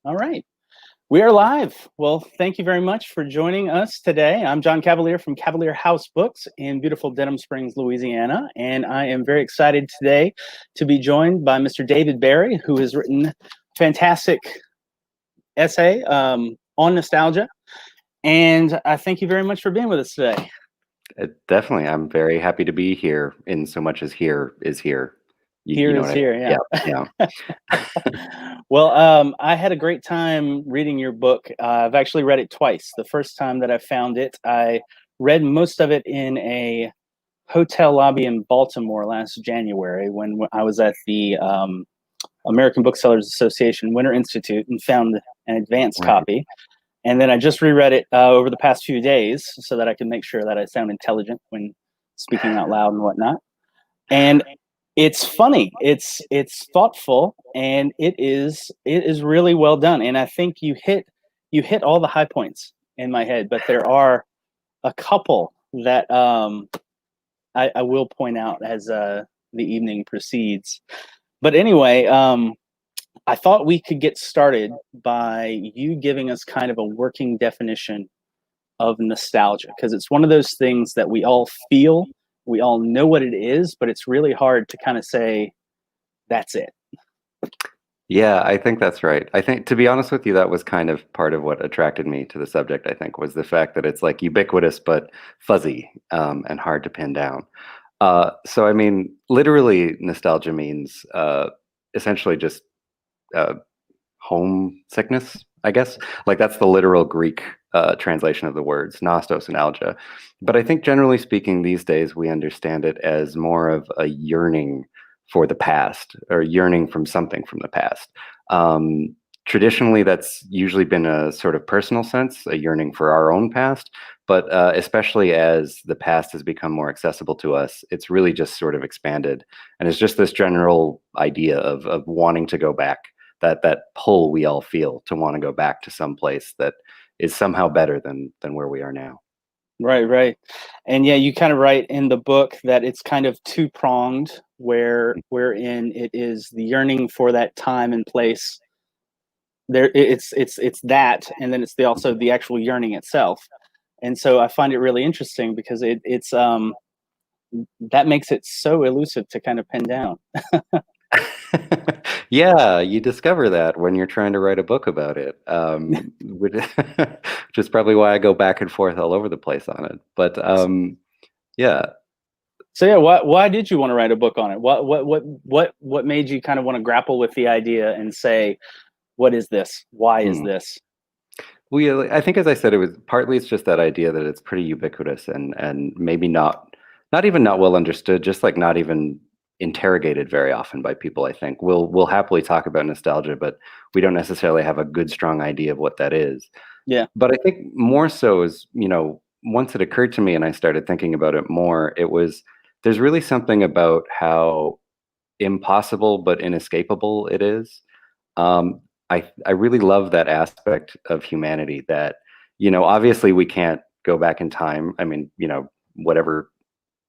All right. We are live. Well, thank you very much for joining us today. I'm John Cavalier from Cavalier House Books in beautiful Denham Springs, Louisiana. And I am very excited today to be joined by Mr. David Barry, who has written a fantastic essay on nostalgia. And I thank you very much for being with us today. Definitely, I'm very happy to be here in so much as here is here. You Here know is what I here, Yeah, yeah. yeah. Well, I had a great time reading your book. I've actually read it twice. The first time that I found it, I read most of it in a hotel lobby in Baltimore last January when I was at the American Booksellers Association Winter Institute and found an advance Right. copy. And then I just reread it over the past few days so that I can make sure that I sound intelligent when speaking out loud and whatnot. And it's funny, it's thoughtful, and it is really well done. And I think you hit all the high points in my head, but there are a couple that I will point out as the evening proceeds. But anyway, I thought we could get started by you giving us kind of a working definition of nostalgia, because it's one of those things that we all feel, we all know what it is, but it's really hard to kind of say that's it. Yeah, I think that's right. I think, to be honest with you, that was kind of part of what attracted me to the subject, I think, was the fact that it's like ubiquitous but fuzzy, and hard to pin down. So, I mean, literally, nostalgia means essentially just uh, homesickness, I guess. Like that's the literal Greek translation of the words, nostos and algia. But I think generally speaking, these days we understand it as more of a yearning for the past or yearning from something from the past. Traditionally, that's usually been a sort of personal sense, a yearning for our own past. But especially as the past has become more accessible to us, it's really just sort of expanded. And it's just this general idea of wanting to go back, that pull we all feel to want to go back to some place that is somehow better than where we are now. Right, right. And yeah, you kind of write in the book that it's kind of two pronged, wherein it is the yearning for that time and place. There, it's that, and then it's the also the actual yearning itself. And so I find it really interesting because it's that makes it so elusive to kind of pin down. Yeah, you discover that when you're trying to write a book about it, which which is probably why I go back and forth all over the place on it. But yeah. So yeah, why did you want to write a book on it? What made you kind of want to grapple with the idea and say, what is this? Why is Hmm. this? Well, yeah, I think as I said, it was partly it's just that idea that it's pretty ubiquitous and maybe not even not well understood, just like not even interrogated very often by people. I think we'll happily talk about nostalgia, but we don't necessarily have a good strong idea of what that is. Yeah. But I think more so is, once it occurred to me and I started thinking about it more, it was there's really something about how impossible but inescapable it is. Um, I really love that aspect of humanity that, obviously we can't go back in time. I mean, whatever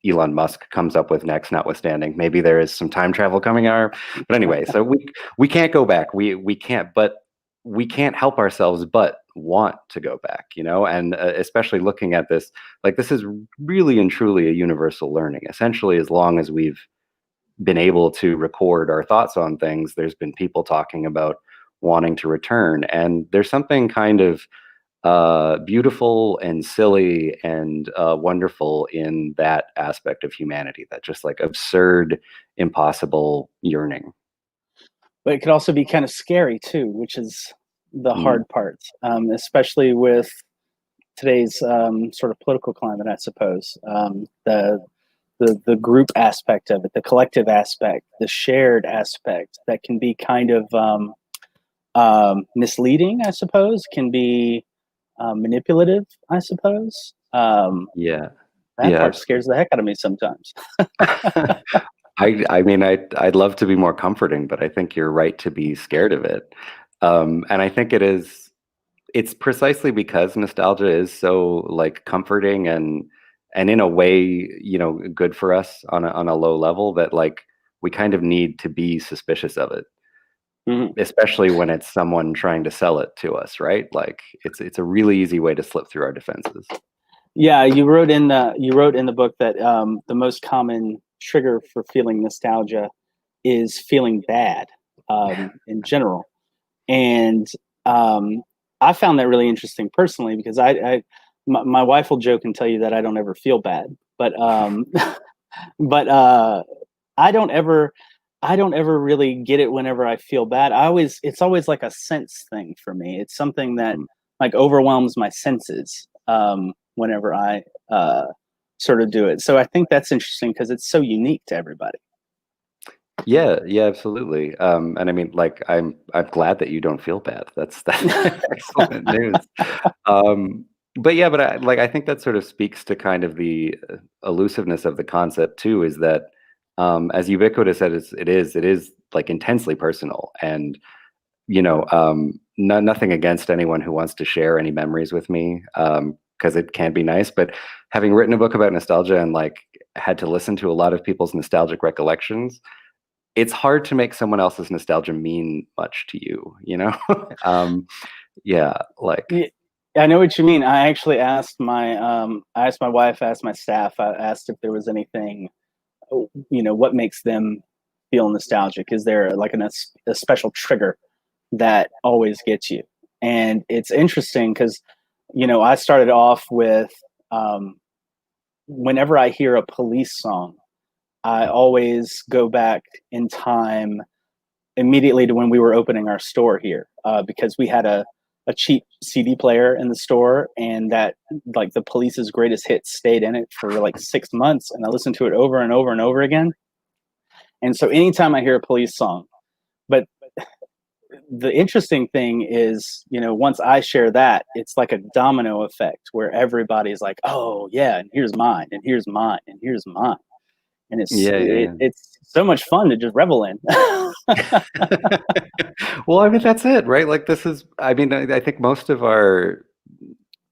Elon Musk comes up with next, notwithstanding, maybe there is some time travel coming our. But anyway, so we can't go back. We can't, but we can't help ourselves but want to go back, and especially looking at this, like this is really and truly a universal learning. Essentially, as long as we've been able to record our thoughts on things, there's been people talking about wanting to return. And there's something kind of beautiful and silly and wonderful in that aspect of humanity, that just like absurd, impossible yearning. But it could also be kind of scary too, which is the Mm, hard part, especially with today's sort of political climate, I suppose. The group aspect of it, the collective aspect, the shared aspect that can be kind of misleading, I suppose, can be manipulative, I suppose. yeah, That yeah, part scares the absolutely. heck out of me sometimes. I mean, I'd love to be more comforting, but I think you're right to be scared of it. And I think it's precisely because nostalgia is so like comforting and in a way, good for us on a low level, that like we kind of need to be suspicious of it. Mhm. especially when it's someone trying to sell it to us, right? Like it's a really easy way to slip through our defenses. Yeah, you wrote in the book that the most common trigger for feeling nostalgia is feeling bad in general, and um, I found that really interesting personally because my wife will joke and tell you that I don't ever feel bad, but but I don't ever I don't ever really get it whenever I feel bad. It's always like a sense thing for me. It's something that Mm. like overwhelms my senses whenever I sort of do it. So I think that's interesting because it's so unique to everybody. Yeah, yeah, absolutely. And I mean, like, I'm glad that you don't feel bad. That's excellent news. Um, but yeah, but I think that sort of speaks to kind of the elusiveness of the concept too. Is that as ubiquitous as it is like intensely personal, and nothing against anyone who wants to share any memories with me, because it can be nice. But having written a book about nostalgia and like had to listen to a lot of people's nostalgic recollections, it's hard to make someone else's nostalgia mean much to you, you know? Yeah, like, Yeah, I know what you mean. I actually I asked my wife, I asked my staff, I asked if there was anything, what makes them feel nostalgic? Is there like a special trigger that always gets you? And it's interesting because, I started off with um, whenever I hear a police song, I always go back in time immediately to when we were opening our store here because we had a cheap CD player in the store, and that like the Police's greatest hits stayed in it for like 6 months, and I listened to it over and over and over again. And so anytime I hear a Police song, but the interesting thing is, once I share that, it's like a domino effect where everybody's like, "Oh yeah, and here's mine, and here's mine, and here's mine," and yeah, yeah, it's so much fun to just revel in. yeah. Well, I mean, that's it, right? Like, this is, I mean, I think most of our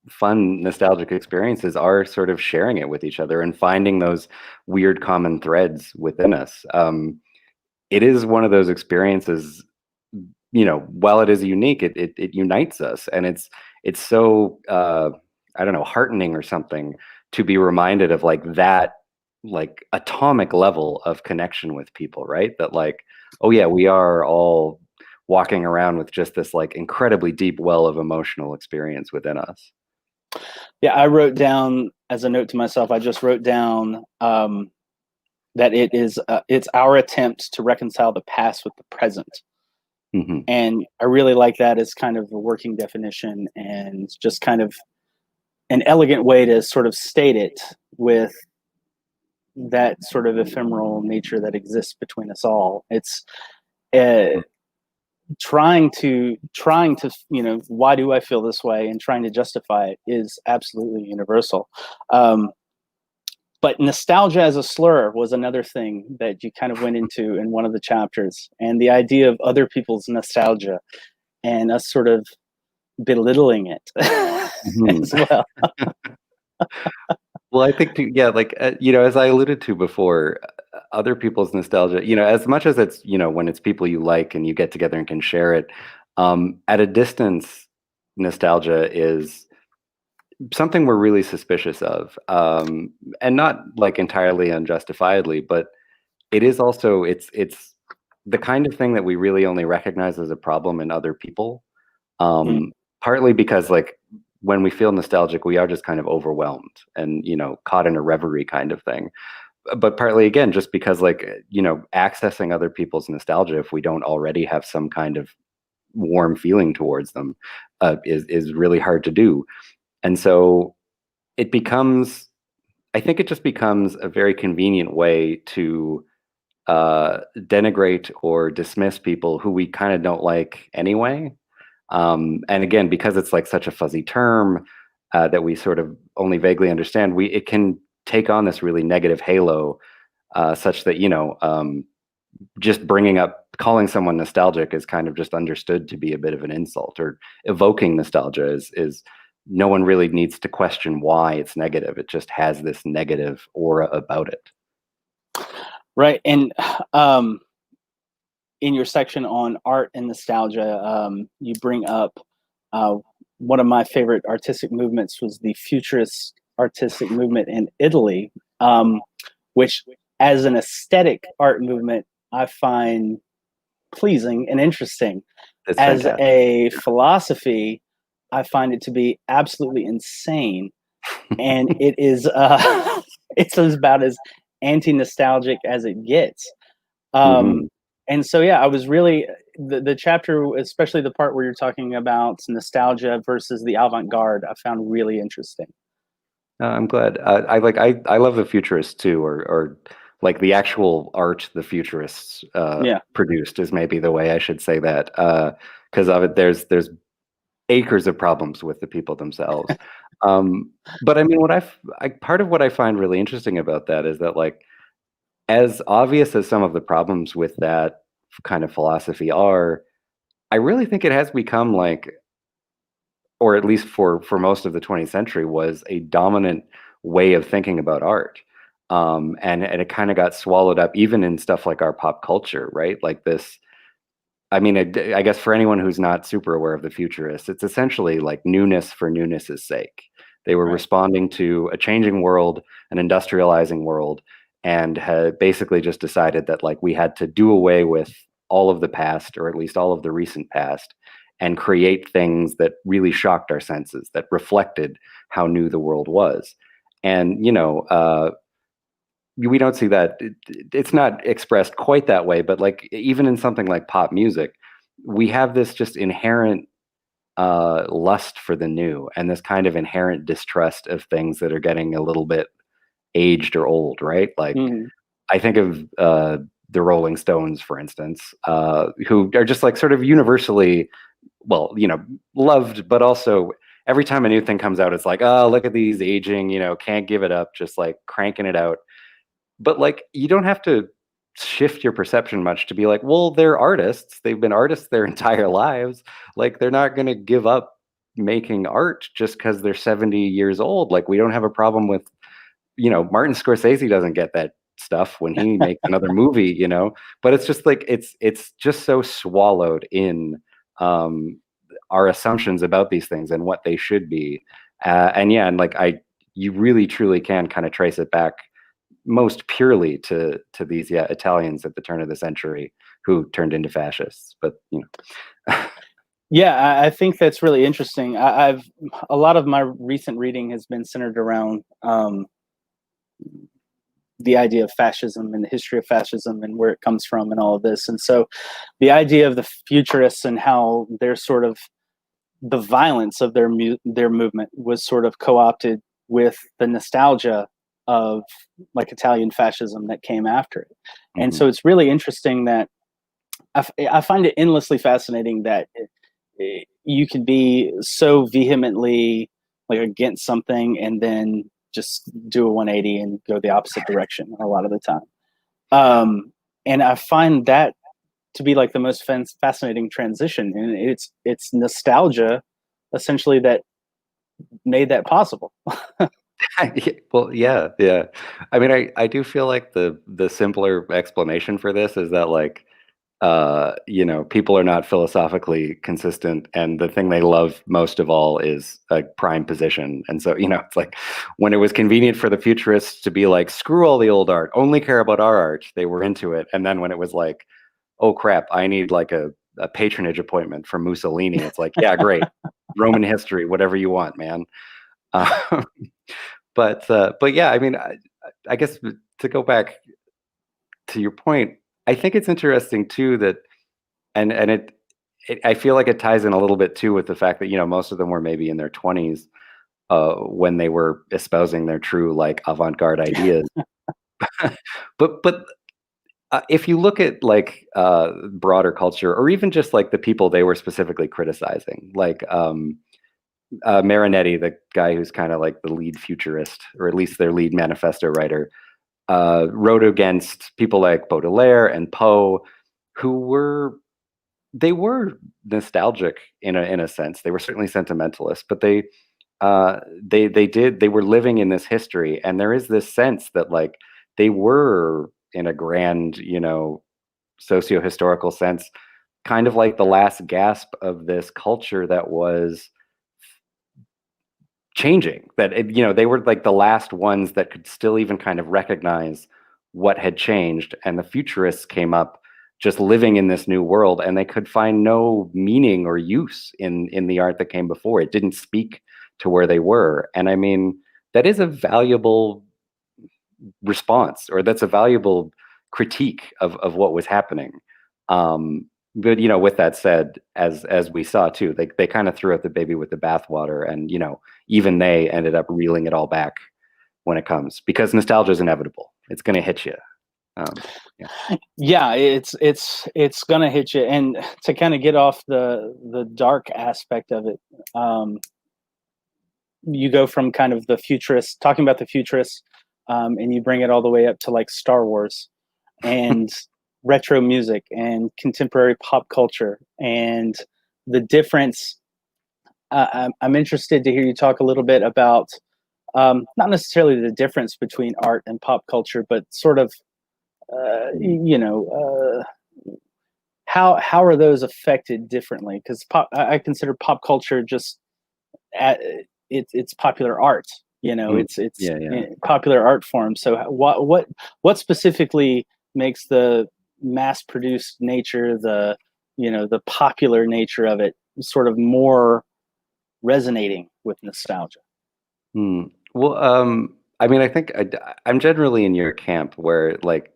fun, nostalgic experiences are sort of sharing it with each other and finding those weird common threads within us. It is one of those experiences, while it is unique, it unites us, and it's so I don't know, heartening or something to be reminded of like that, like atomic level of connection with people, right? That like, oh yeah, we are all walking around with just this like incredibly deep well of emotional experience within us. Yeah, I wrote down as a note to myself. I just wrote down that it's our attempt to reconcile the past with the present, Hmm. and I really like that as kind of a working definition and just kind of an elegant way to sort of state it with that sort of ephemeral nature that exists between us all. It's uh, trying to why do I feel this way and trying to justify it is absolutely universal. But nostalgia as a slur was another thing that you kind of went into in one of the chapters, and the idea of other people's nostalgia and us sort of belittling it Hmm. as well. Well, I think, yeah, like, as I alluded to before, other people's nostalgia, as much as it's, when it's people you like and you get together and can share it, at a distance, nostalgia is something we're really suspicious of, and not like entirely unjustifiably, but it is also, it's the kind of thing that we really only recognize as a problem in other people. Mm, Partly because like when we feel nostalgic, we are just kind of overwhelmed and caught in a reverie kind of thing. But partly again, just because like accessing other people's nostalgia, if we don't already have some kind of warm feeling towards them, is really hard to do. And so it becomes, I think it just becomes a very convenient way to denigrate or dismiss people who we kind of don't like anyway. And again, because it's like such a fuzzy term that we sort of only vaguely understand, it can take on this really negative halo, such that just bringing up calling someone nostalgic is kind of just understood to be a bit of an insult, or evoking nostalgia is no one really needs to question why it's negative. It just has this negative aura about it. right. And um, in your section on art and nostalgia, you bring up uh, one of my favorite artistic movements was the futurist artistic movement in Italy, which, as an aesthetic art movement, I find pleasing and interesting. It's As fantastic. a philosophy, I find it to be absolutely insane, and it is it's about as anti-nostalgic as it gets. Um, Hmm. and so, yeah, I was really the chapter, especially the part where you're talking about nostalgia versus the avant-garde, I found really interesting. I'm glad. I love the futurists too, or like the actual art the futurists Yeah, produced is maybe the way I should say that. Because of it, there's acres of problems with the people themselves. But I mean, part of what I find really interesting about that is that, like, as obvious as some of the problems with that kind of philosophy are, I really think it has become like, or at least for most of the 20th century, was a dominant way of thinking about art. And it kind of got swallowed up even in stuff like our pop culture, right? Like this, I mean, I guess for anyone who's not super aware of the futurists, it's essentially like newness for newness's sake. They were right. responding to a changing world, an industrializing world, and had basically just decided that, like, we had to do away with all of the past, or at least all of the recent past, and create things that really shocked our senses, that reflected how new the world was. And we don't see that. It's not expressed quite that way, but like even in something like pop music, we have this just inherent lust for the new, and this kind of inherent distrust of things that are getting a little bit aged or old, right? Like, Mhm. I think of the Rolling Stones, for instance, who are just like sort of universally, well, loved, but also every time a new thing comes out, it's like, oh, look at these aging, can't give it up, just like cranking it out. But, like, you don't have to shift your perception much to be like, well, they're artists. They've been artists their entire lives. Like, they're not going to give up making art just because they're 70 years old. Like, we don't have a problem with, Martin Scorsese doesn't get that stuff when he makes another movie, but it's just like, it's just so swallowed in um, our assumptions about these things and what they should be. And yeah, and like, you really truly can kind of trace it back most purely to these, yeah, Italians at the turn of the century who turned into fascists. But Yeah, I think that's really interesting. I've a lot of my recent reading has been centered around the idea of fascism and the history of fascism and where it comes from and all of this. And so, the idea of the futurists and how they're sort of the violence of their movement was sort of co-opted with the nostalgia of like Italian fascism that came after it. And mhm. so it's really interesting that I find it endlessly fascinating that you could be so vehemently like against something and then just do a 180 and go the opposite direction a lot of the time. And I find that to be like the most fascinating transition, and it's nostalgia essentially that made that possible. Well, yeah, yeah. I mean, I do feel like the simpler explanation for this is that, like, people are not philosophically consistent, and the thing they love most of all is a prime position. And so, it's like when it was convenient for the futurists to be like, screw all the old art, only care about our art, they were into it. And then when it was like, oh crap, I need like a patronage appointment from Mussolini, it's like, yeah, great, Roman history, whatever you want, man. Uh, but yeah, I mean, I guess to go back to your point, I think it's interesting too that, and I feel like it ties in a little bit too with the fact that, most of them were maybe in their 20s when they were espousing their true, like, avant-garde ideas. But if you look at, like, broader culture, or even just like the people they were specifically criticizing, like Marinetti, the guy who's kind of like the lead futurist, or at least their lead manifesto writer, wrote against people like Baudelaire and Poe, who were nostalgic in a sense. They were certainly sentimentalists, but they were living in this history, and there is this sense that, like, they were in a grand, socio-historical sense, kind of like the last gasp of this culture that was changing, that they were like the last ones that could still even kind of recognize what had changed, and the futurists came up just living in this new world, and they could find no meaning or use in the art that came before. It didn't speak to where they were. And I mean, that is a valuable response, or that's a valuable critique of what was happening. But with that said, as we saw too, they kind of threw out the baby with the bathwater, and even they ended up reeling it all back when it comes, because nostalgia is inevitable. It's going to hit you. Yeah, it's gonna hit you. And to kind of get off the dark aspect of it, you go from kind of the futurists, talking about the futurists, and you bring it all the way up to like Star Wars and retro music and contemporary pop culture, and the difference. I'm interested to hear you talk a little bit about not necessarily the difference between art and pop culture, but sort of how are those affected differently? Because I consider pop culture just it's popular art. It's popular art form. So what specifically makes the mass produced nature, the popular nature of it, sort of more resonating with nostalgia? Well, I mean, I think I'm generally in your camp, where like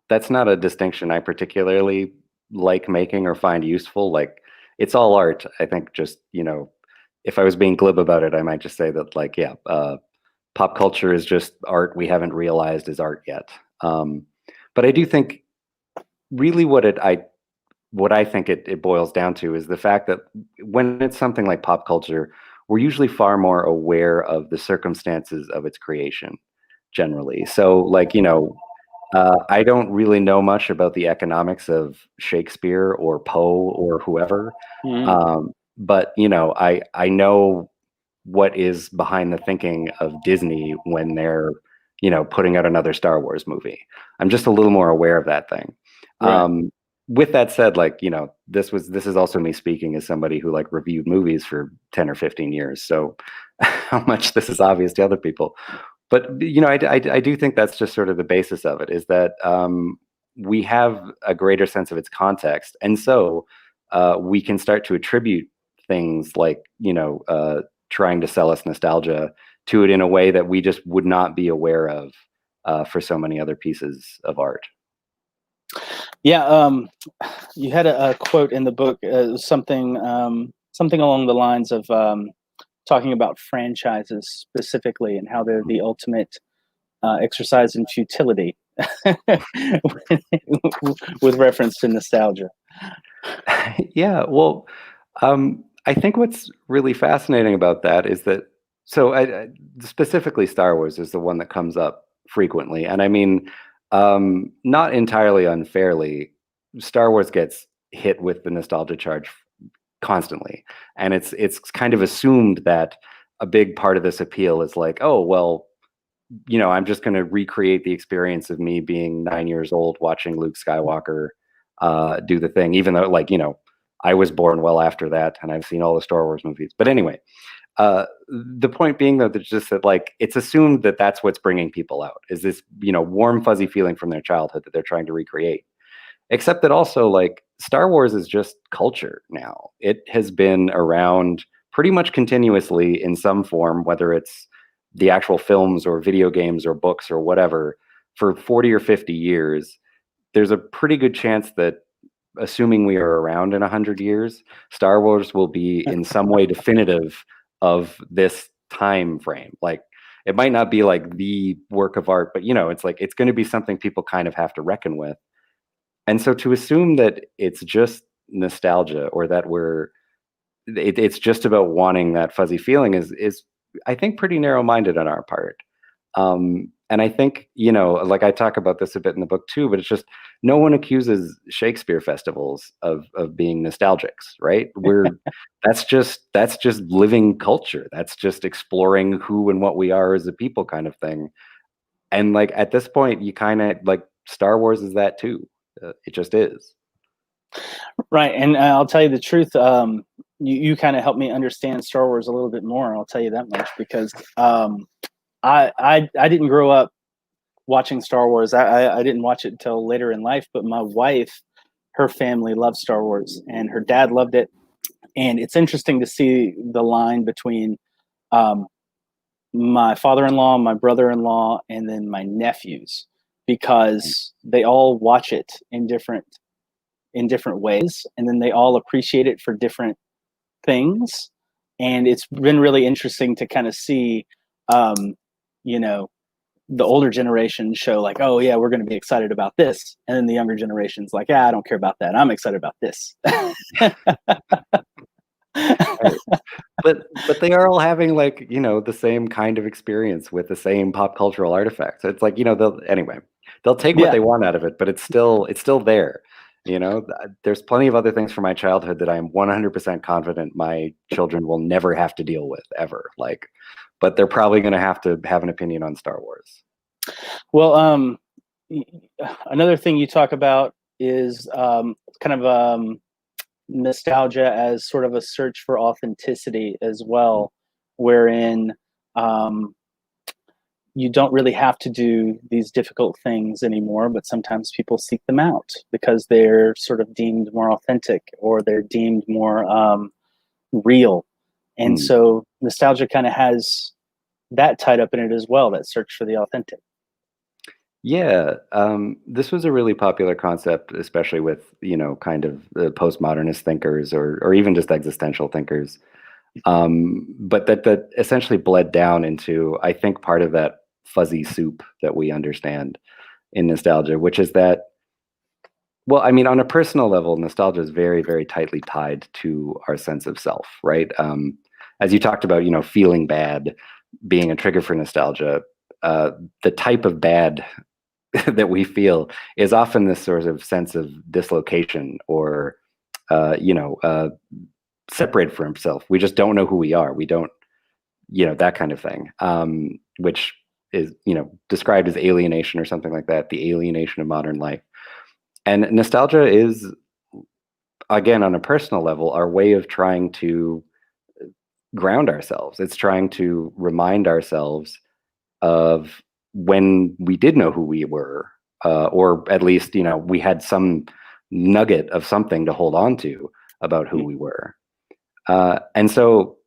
that's not a distinction I particularly like making or find useful. Like, it's all art. I think just, if I was being glib about it, I might just say that, like, yeah, pop culture is just art we haven't realized is art yet. But I do think really what I think it boils down to is the fact that when it's something like pop culture, we're usually far more aware of the circumstances of its creation, generally. So, like, I don't really know much about the economics of Shakespeare or Poe or whoever, but I know what is behind the thinking of Disney when they're putting out another Star Wars movie. I'm just a little more aware of that thing. Right. With that said, like, this is also me speaking as somebody who like reviewed movies for 10 or 15 years. So how much this is obvious to other people. But I do think that's just sort of the basis of it, is that we have a greater sense of its context, and so we can start to attribute things like trying to sell us nostalgia to it in a way that we just would not be aware of for so many other pieces of art. Yeah, you had a quote in the book, something along the lines of talking about franchises specifically and how they're the ultimate exercise in futility, with reference to nostalgia. Yeah, well, I think what's really fascinating about that is that, so specifically Star Wars is the one that comes up frequently, and I mean, not entirely unfairly, Star Wars gets hit with the nostalgia charge constantly, and it's kind of assumed that a big part of this appeal is like, oh well, I'm just going to recreate the experience of me being 9 years old watching Luke Skywalker do the thing, even though, like, I was born well after that and I've seen all the Star Wars movies. But anyway, the point being, though, that's just that, like, it's assumed that that's what's bringing people out, is this, warm, fuzzy feeling from their childhood that they're trying to recreate. Except that also, like, Star Wars is just culture now. It has been around pretty much continuously in some form, whether it's the actual films or video games or books or whatever, for 40 or 50 years. There's a pretty good chance that, assuming we are around in 100 years, Star Wars will be in some way definitive of this time frame. Like, it might not be like the work of art, but it's like, it's going to be something people kind of have to reckon with. And so to assume that it's just nostalgia, or that it's just about wanting that fuzzy feeling, is I think pretty narrow-minded on our part. And I think, like, I talk about this a bit in the book too, but it's just, no one accuses Shakespeare festivals of being nostalgics, right? That's just living culture. That's just exploring who and what we are as a people, kind of thing. And like, at this point, you kind of like, Star Wars is that too. It just is. Right, and I'll tell you the truth. You kind of helped me understand Star Wars a little bit more. I'll tell you that much because I didn't grow up watching Star Wars. I didn't watch it until later in life. But my wife, her family loved Star Wars, and her dad loved it. And it's interesting to see the line between um, my father-in-law, my brother-in-law, and then my nephews, because they all watch it in different ways, and then they all appreciate it for different things. And it's been really interesting to kind of see, um, you know, the older generation show like, oh yeah, we're going to be excited about this, and then the younger generation's like, yeah, I don't care about that. I'm excited about this. Right. But they are all having, like, the same kind of experience with the same pop cultural artifacts. It's like, they'll take what Yeah. they want out of it, but it's still there. There's plenty of other things from my childhood that I'm 100% confident my children will never have to deal with ever. Like, but they're probably going to have an opinion on Star Wars. Well, another thing you talk about is kind of nostalgia as sort of a search for authenticity as well, wherein um, you don't really have to do these difficult things anymore, but sometimes people seek them out because they're sort of deemed more authentic, or they're deemed more real. And Hmm. so nostalgia kind of has that tied up in it as well, that search for the authentic. Yeah, this was a really popular concept, especially with, kind of the postmodernist thinkers, or even just existential thinkers. But that essentially bled down into, I think, part of that fuzzy soup that we understand in nostalgia, which is that, well, I mean, on a personal level, nostalgia is very, very tightly tied to our sense of self, right? As you talked about, feeling bad being a trigger for nostalgia, uh, the type of bad that we feel is often this sort of sense of dislocation, or uh, you know uh, separated from himself. We just don't know who we are. We don't, that kind of thing, which is, described as alienation or something like that, the alienation of modern life. And nostalgia is, again, on a personal level, our way of trying to ground ourselves. It's trying to remind ourselves of when we did know who we were, or at least, we had some nugget of something to hold on to about who we were. And so,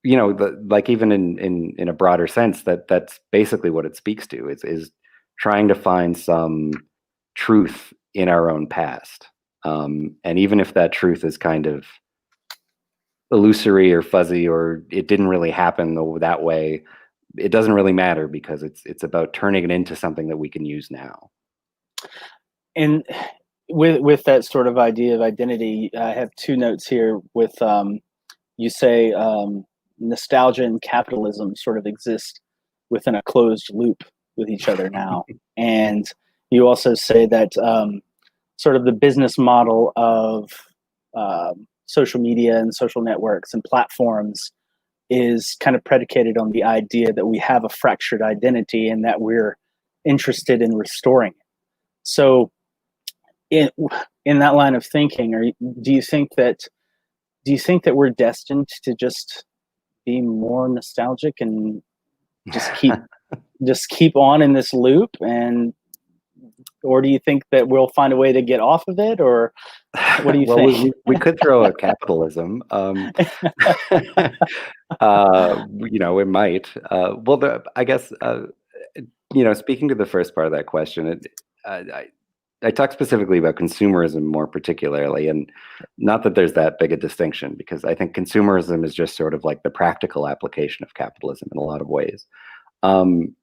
like, even in a broader sense, that's basically what it speaks to, is trying to find some truth in our own past. And even if that truth is kind of illusory or fuzzy, or it didn't really happen that way, it doesn't really matter, because it's about turning it into something that we can use now. And with that sort of idea of identity, I have two notes here. With you say nostalgia and capitalism sort of exist within a closed loop with each other now, and you also say that sort of the business model of social media and social networks and platforms is kind of predicated on the idea that we have a fractured identity and that we're interested in restoring it. So in in that line of thinking, or do you think that we're destined to just be more nostalgic and just keep just keep on in this loop, and or do you think that we'll find a way to get off of it, or what do you Well, think? we could throw out capitalism. It might. Well, I guess, speaking to the first part of that question, I talk specifically about consumerism more particularly, and not that there's that big a distinction, because I think consumerism is just sort of like the practical application of capitalism in a lot of ways. Um,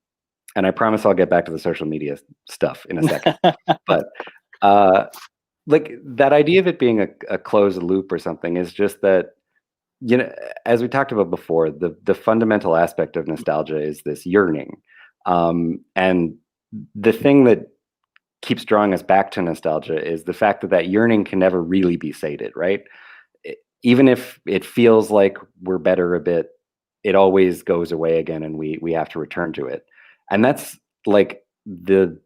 and I promise I'll get back to the social media stuff in a second. But uh, like, that idea of it being a closed loop or something is just that, as we talked about before, the fundamental aspect of nostalgia is this yearning, and the thing that keeps drawing us back to nostalgia is the fact that yearning can never really be sated, right? Even if it feels like we're better a bit, it always goes away again, and we have to return to it. And that's like the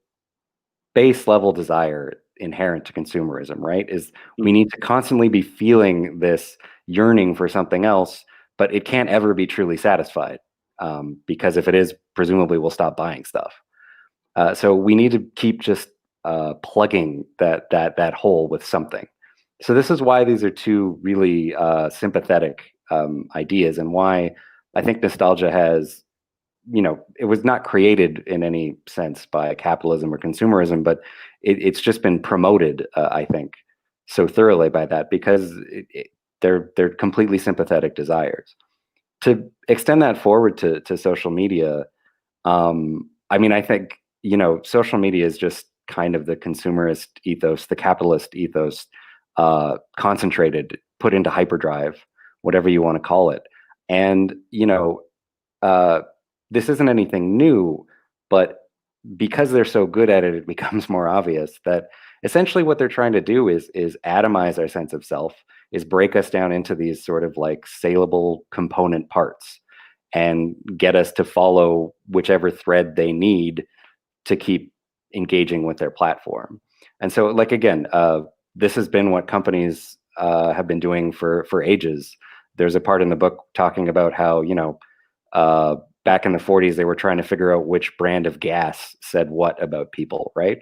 base level desire inherent to consumerism, right? Is we need to constantly be feeling this yearning for something else, but it can't ever be truly satisfied, because if it is, presumably we'll stop buying stuff. So we need to keep just plugging that hole with something. So this is why these are two really sympathetic ideas, and why I think nostalgia has, it was not created in any sense by capitalism or consumerism, but it's just been promoted, I think, so thoroughly by that, because they're completely sympathetic desires. To extend that forward to social media, I mean, I think, social media is just kind of the consumerist ethos, the capitalist ethos, concentrated, put into hyperdrive, whatever you want to call it. And, uh, this isn't anything new, but because they're so good at it, it becomes more obvious that essentially what they're trying to do is atomize our sense of self, is break us down into these sort of like saleable component parts, and get us to follow whichever thread they need to keep engaging with their platform. And so, like, again, this has been what companies have been doing for ages. There's a part in the book talking about how, back in the 40s, they were trying to figure out which brand of gas said what about people, right?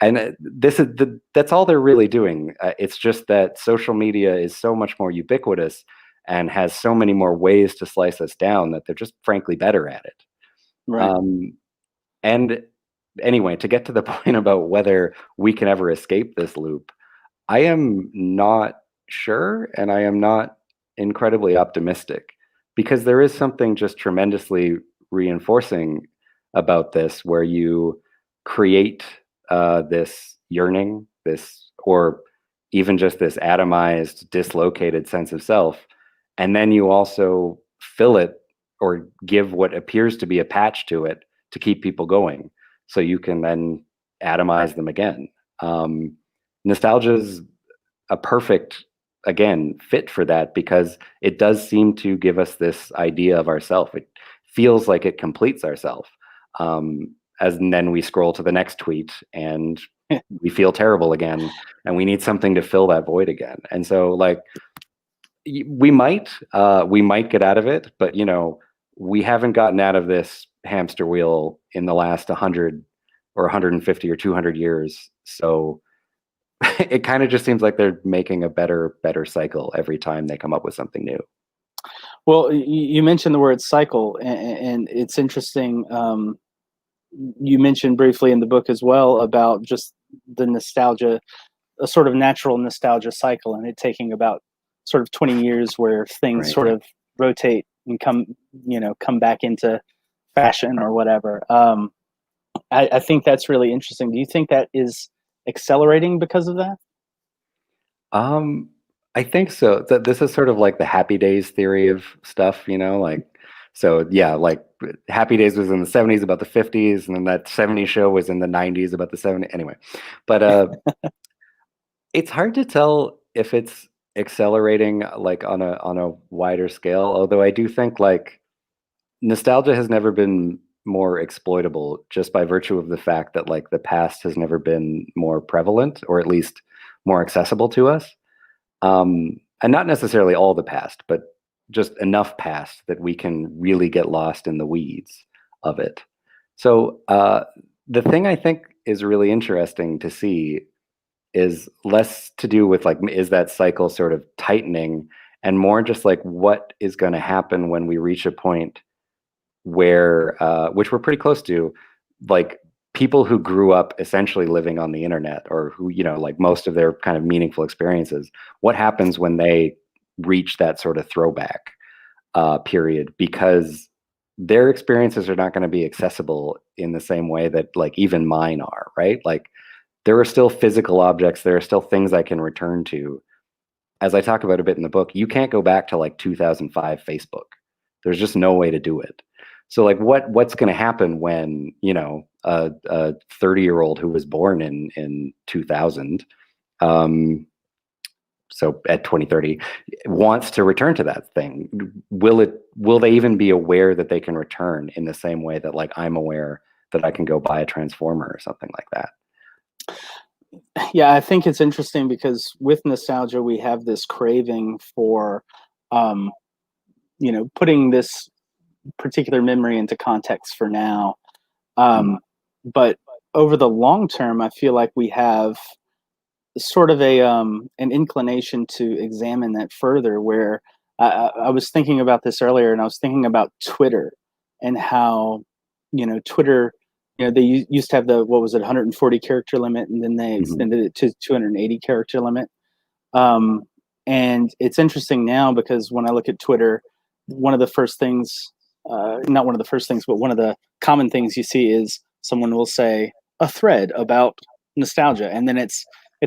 And that's all they're really doing. It's just that social media is so much more ubiquitous and has so many more ways to slice us down that they're just frankly better at it. Right. And anyway, to get to the point about whether we can ever escape this loop, I am not sure, and I am not incredibly optimistic, because there is something just tremendously reinforcing about this, where you create this yearning, or even just this atomized, dislocated sense of self, and then you also fill it, or give what appears to be a patch to it, to keep people going, so you can then atomize them again. Nostalgia is a perfect, again, fit for that, because it does seem to give us this idea of ourself. It feels like it completes ourself. As and then we scroll to the next tweet and we feel terrible again, and we need something to fill that void again. And so, like, we might get out of it, but we haven't gotten out of this hamster wheel in the last 100 or 150 or 200 years. So it kind of just seems like they're making a better cycle every time they come up with something new. Well, you mentioned the word cycle, and it's interesting. You mentioned briefly in the book as well about just the nostalgia, a sort of natural nostalgia cycle, and it taking about sort of 20 years where things Right. sort of rotate and come back into fashion or whatever. I think that's really interesting. Do you think that is accelerating because of that? I think so. This is sort of like the Happy Days theory of stuff, like, so yeah, like Happy Days was in the 70s about the 50s, and then that 70s show was in the 90s about the 70s. Anyway, but it's hard to tell if it's accelerating, like, on a wider scale, although I do think, like, nostalgia has never been more exploitable, just by virtue of the fact that, like, the past has never been more prevalent, or at least more accessible to us. And not necessarily all the past, but just enough past that we can really get lost in the weeds of it. So the thing I think is really interesting to see is less to do with, like, is that cycle sort of tightening, and more just like, what is going to happen when we reach a point where, which we're pretty close to, like, people who grew up essentially living on the internet, or who, like, most of their kind of meaningful experiences, what happens when they reach that sort of throwback period, because their experiences are not going to be accessible in the same way that, like, even mine are, right? Like, there are still physical objects, there are still things I can return to. As I talk about a bit in the book, you can't go back to, like, 2005 Facebook. There's just no way to do it. So, like, what's going to happen when, a 30-year-old who was born in 2000, so at 2030, wants to return to that thing? Will they even be aware that they can return in the same way that, like, I'm aware that I can go buy a transformer or something like that? Yeah, I think it's interesting because with nostalgia, we have this craving for, um, putting this particular memory into context for now. Mm, Um, but over the long term, I feel like we have sort of an inclination to examine that further. Where I was thinking about this earlier, and I was thinking about Twitter and how Twitter. They used to have the, what was it, 140 character limit, and then they mhm. extended it to 280 character limit. Um, and it's interesting now because when I look at Twitter, one of the first things, not one of the first things, but one of the common things you see is someone will say a thread about nostalgia, and then it's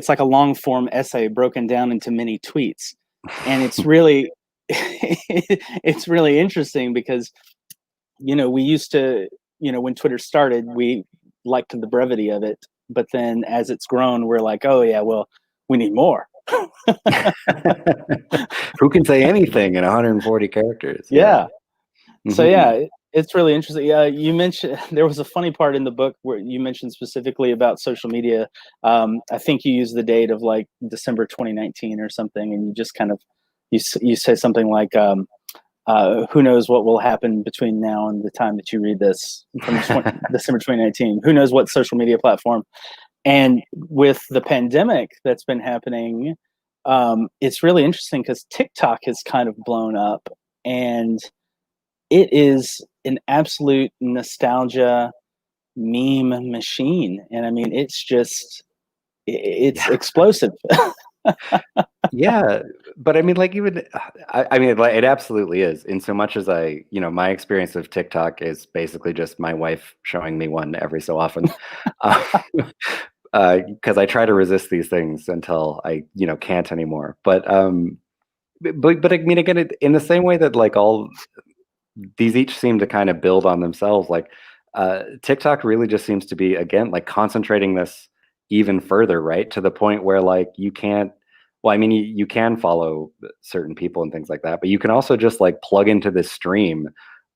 like a long form essay broken down into many tweets, and it's really it's really interesting because we used to, when Twitter started, we liked the brevity of it, but then as it's grown, we're like, oh yeah, well, we need more. Who can say anything in 140 characters? Yeah. Yeah. So Mhm. yeah, it's really interesting. Yeah, you mentioned there was a funny part in the book where you mentioned specifically about social media. I think you used the date of like December 2019 or something, and you just kind of you say something like, "Who knows what will happen between now and the time that you read this from December 2019? Who knows what social media platform?" And with the pandemic that's been happening, it's really interesting because TikTok has kind of blown up, and it is an absolute nostalgia meme machine. And I mean, it's Yeah. explosive. Yeah, but I mean, like, even I mean, like, it absolutely is. In so much as my experience of TikTok is basically just my wife showing me one every so often, uh, because I try to resist these things until I can't anymore. But I mean, again, in the same way that like all these each seem to kind of build on themselves. Like TikTok really just seems to be again like concentrating this even further, right? To the point where like you can't. Well, I mean, you can follow certain people and things like that, but you can also just like plug into this stream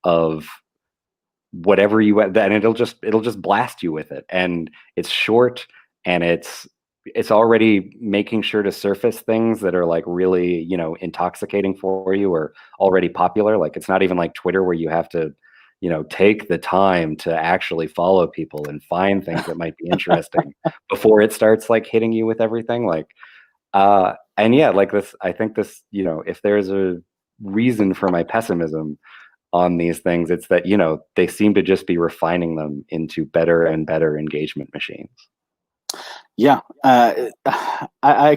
of whatever and it'll just blast you with it, and it's short, and it's already making sure to surface things that are like really intoxicating for you or already popular. Like it's not even like Twitter where you have to take the time to actually follow people and find things that might be interesting before it starts like hitting you with everything. Like and yeah, like this, I think this, if there's a reason for my pessimism on these things, it's that, they seem to just be refining them into better and better engagement machines. Yeah, I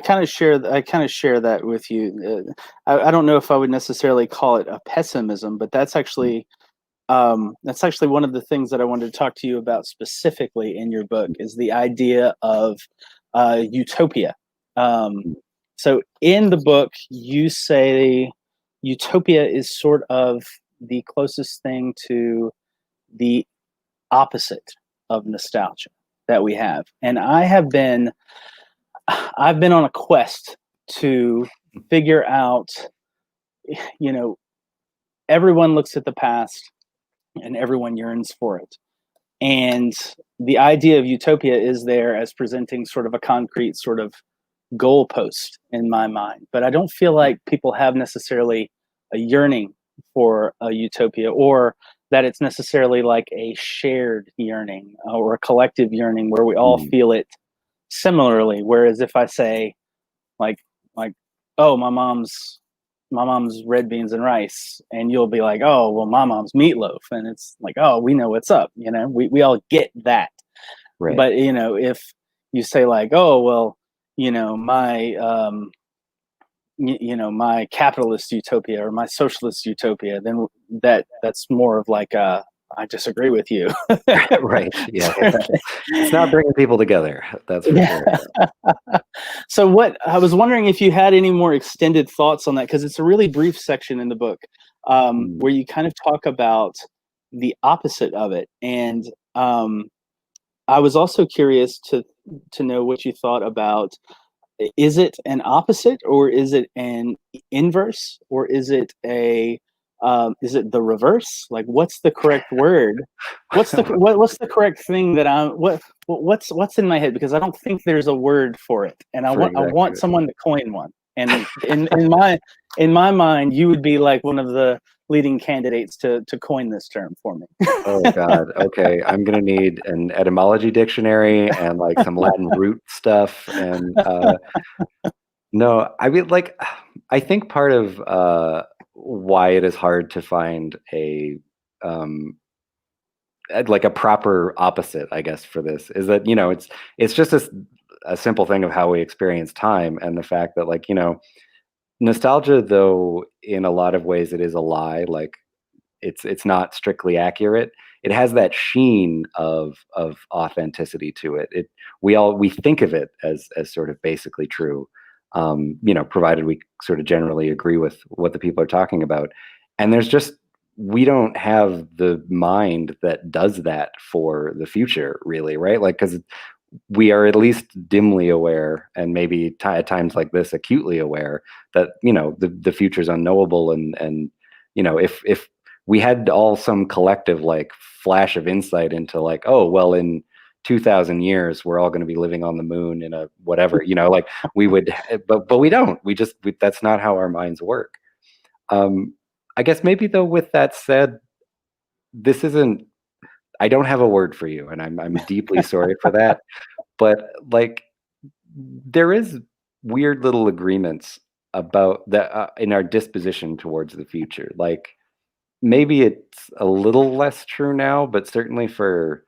kind of share that with you. I don't know if I would necessarily call it a pessimism, but that's actually one of the things that I wanted to talk to you about specifically in your book is the idea of utopia. Um, so in the book, you say utopia is sort of the closest thing to the opposite of nostalgia that we have. And I've been on a quest to figure out, you know, everyone looks at the past and everyone yearns for it. And the idea of utopia is there as presenting sort of a concrete sort of goalpost in my mind. But I don't feel like people have necessarily a yearning for a utopia, or that it's necessarily like a shared yearning or a collective yearning where we all Mhm. feel it similarly. Whereas if I say like like oh, my mom's red beans and rice, and you'll be like, oh well, my mom's meatloaf, and it's like, oh, we know what's up, we all get that. Right. But if you say like, oh well, my capitalist utopia or my socialist utopia, then that's more of like I disagree with you. Right. Yeah. It's not bringing people together. That's for Yeah. sure. So what I was wondering if you had any more extended thoughts on that, because it's a really brief section in the book, Mm. where you kind of talk about the opposite of it. And I was also curious to know what you thought about, is it an opposite, or is it an inverse, or is it a Is it the reverse? Like, what's the correct word? What's the correct thing that what's in my head? Because I don't think there's a word for it, and for I want exactly. someone to coin one. And in my mind, you would be like one of the leading candidates to coin this term for me. Oh God. Okay. I'm gonna need an etymology dictionary and like some Latin root stuff. And no, I mean like I think part of why it is hard to find um like a proper opposite, I guess, for this is that, it's just a simple thing of how we experience time and the fact that like, nostalgia, though, in a lot of ways it is a lie. Like it's not strictly accurate. It has that sheen of authenticity to it. We think of it as sort of basically true, provided we sort of generally agree with what the people are talking about. And there's just we don't have the mind that does that for the future, really, right? Like because we are at least dimly aware, and maybe at times like this, acutely aware that the future is unknowable, and if we had all some collective like flash of insight into like, oh well, in 2000 years we're all going to be living on the moon in a whatever, like we would, but we don't. That's not how our minds work. um I guess maybe though, with that said, this isn't, I don't have a word for you, and I'm deeply sorry for that. But like there is weird little agreements about that in our disposition towards the future. Like maybe it's a little less true now, but certainly for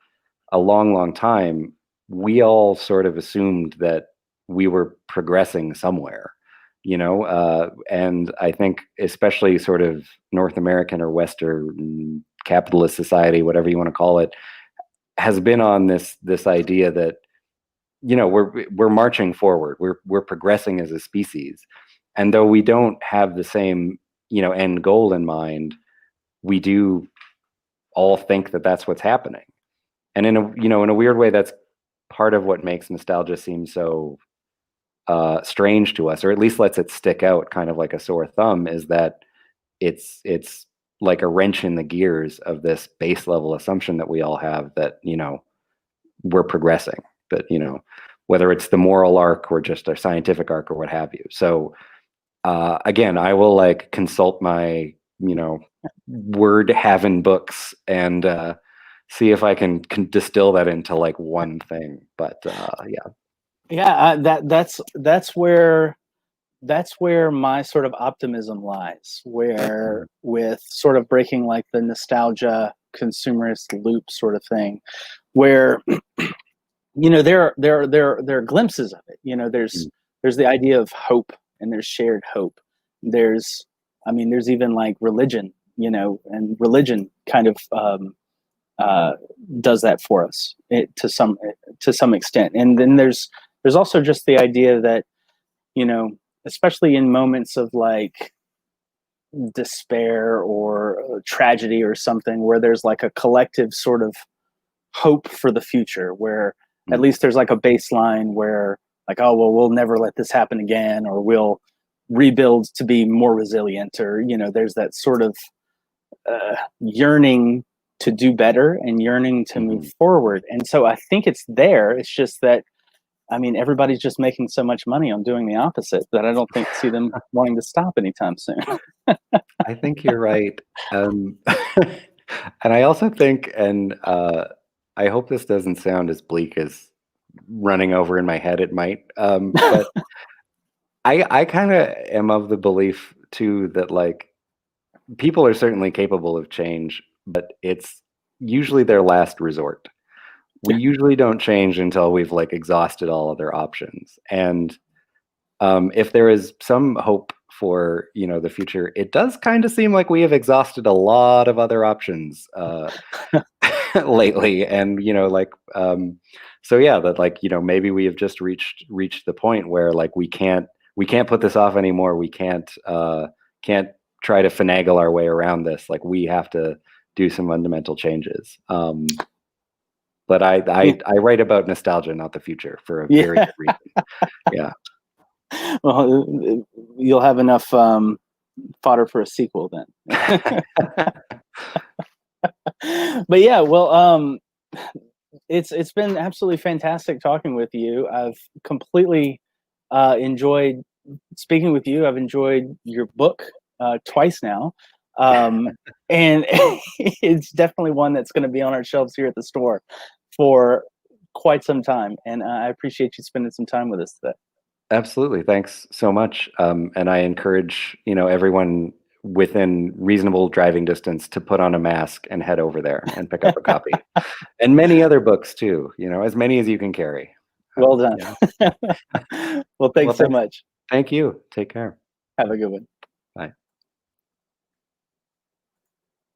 a long, long time, we all sort of assumed that we were progressing somewhere, and I think especially sort of North American or Western capitalist society, whatever you want to call it, has been on this idea that we're marching forward, we're progressing as a species, and though we don't have the same end goal in mind, we do all think that that's what's happening. And in a weird way, that's part of what makes nostalgia seem so strange to us, or at least lets it stick out kind of like a sore thumb, is that it's like a wrench in the gears of this base level assumption that we all have that we're progressing, but whether it's the moral arc or just a scientific arc or what have you. So again, I will like consult my word having books and see if I can distill that into like one thing. But yeah. Yeah, that's where my sort of optimism lies, where with sort of breaking like the nostalgia consumerist loop sort of thing, where there are glimpses of it. There's the idea of hope, and there's shared hope. There's even like religion, and religion kind of uh, does that for us to some extent. And then there's also just the idea that, especially in moments of like despair or tragedy or something, where there's like a collective sort of hope for the future, where at least there's like a baseline where like, oh well, we'll never let this happen again, or we'll rebuild to be more resilient, or there's that sort of yearning to do better and yearning to move forward. And so I think it's there. It's just that, everybody's just making so much money on doing the opposite that I don't see them wanting to stop anytime soon. I think you're right. And I also think, and I hope this doesn't sound as bleak as running over in my head it might, but I kind of am of the belief too that like people are certainly capable of change, but it's usually their last resort. We usually don't change until we've like exhausted all other options. And if there is some hope for the future, it does kind of seem like we have exhausted a lot of other options lately. And so yeah, that like maybe we have just reached the point where like we can't put this off anymore. We can't try to finagle our way around this. Like we have to do some fundamental changes. But I write about nostalgia, not the future, for a very good reason. Yeah. Well, you'll have enough fodder for a sequel then. But yeah, well, it's been absolutely fantastic talking with you. I've completely enjoyed speaking with you. I've enjoyed your book twice now, and it's definitely one that's going to be on our shelves here at the store for quite some time. And I appreciate you spending some time with us today. Absolutely. Thanks so much. And I encourage, everyone within reasonable driving distance to put on a mask and head over there and pick up a copy. And many other books too, as many as you can carry. Well done. Yeah. Well, Well, thanks so much. thank you. Take care. Have a good one. Bye.